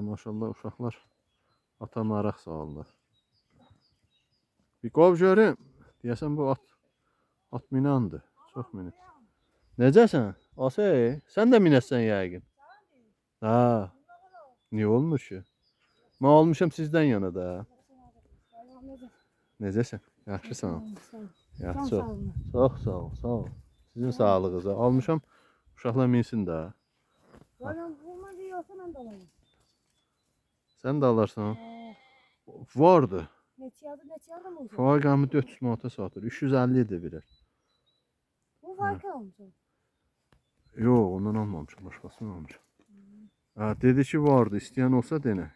Maşallah uşaqlar ata maraq salırlar. Bir qov görüm. Deyəsən bu at minandır. Çox minib. Necəsən? Asay, sən də minəsən yəqin. Ha. Niyə olmur ki? Mən almışam sizdən yana da. Necəsən? Yaxşısan? Yaxşı. Çox sağ ol, sağ ol. Sizin sağlığınıza. Almışam uşaqlar minsin də. Sən də alarsan. Vardı. Neçədir mı? Fağamı 400 manata satır. 350 idi birer. Bu farkı almışam. Yox, ondan almamışam, başqasından almışam. Ha, dedi ki vardı, istəyən olsa denə.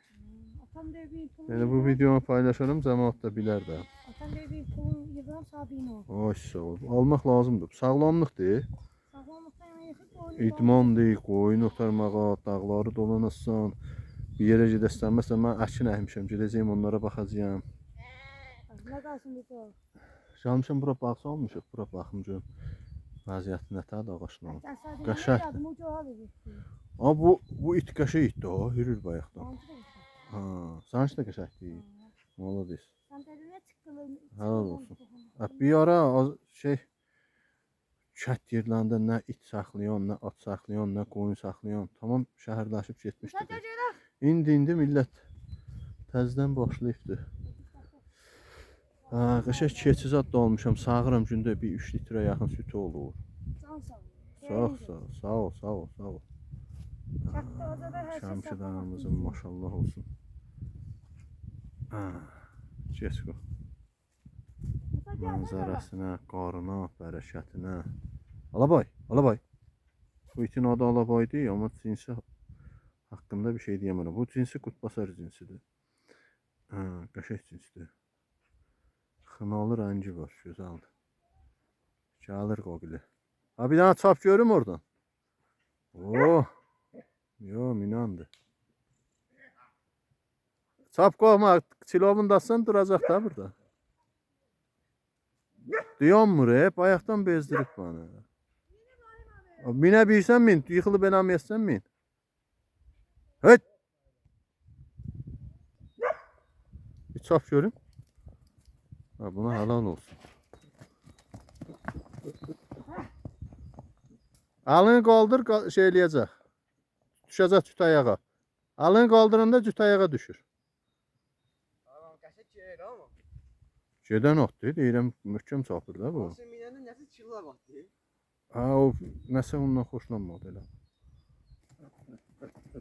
Atam deyir bir pulun. Yəni bu videonu paylaşarım, cəmaət də bilər də. Atam deyir bir pulun yığıram sabin o. Ay sağ ol. Almaq lazımdır. Sağlamlıqdır. Sağlamlıqdan yana yıxıb oyunu. İdmandır, qoyun otarmağa, dağları dolanasın. Bir yerə gedəsən, məsələn mən əkin əkmişəm, gedəcəyim onlara baxacağam. Nə qalsın bir o. Gəlmişəm bura bağ salmışıq, bura baxım görüm. Vəziyyəti nətədir ağaçların. Qəşəngdir. Ama bu it qəşəng itdi o, hürür bayaqdan. Ha, sən də qəşəngdir. Molodis. Sən təzəyə çıxdın. Helal olsun. Bir ara kət yerlərində nə it saxlayan, nə at saxlayan, nə qoyun saxlayan, tamam şəhərləşib getmişdi. İndi millət təzədən başlayıbdı. Ha, qəşəng keçi zad da almışam, sağıram gündə bir 3 litrə yaxın sütü olur. Sağ ol. Şamşıdanımızın maşallah olsun. Cesko. Manzarasına, qarına, bərəkətinə. Alabay. Bu itin adı Alabay deyil, amma cinsi haqqında bir şey deyəmərəm. Bu cinsi qutbasar cinsidir. Qəşəng cinsdir. Xınalı rəngi var, gözəldir. Gəlir qoqili. Ha, bir dənə çap görüm oradan. Oh. Yo, minandır. Çap qoyma, kilovundasın duracaq da burada. Diyanmır, bayaqdan bezdirib bana. Minə bilsən min, yıxılıb eləməyəsən min. Hıt! Bir çap görüm. Ha, buna helal olsun. Alını qaldır, şey eləyəcək. Düşəcək cüt ayağa. Alını qaldıranda cüt ayağa düşür. Gedən atdı, deyirəm, möhkəm çapır da bu. Ha, o nəsə ondan xoşlanmadı elə.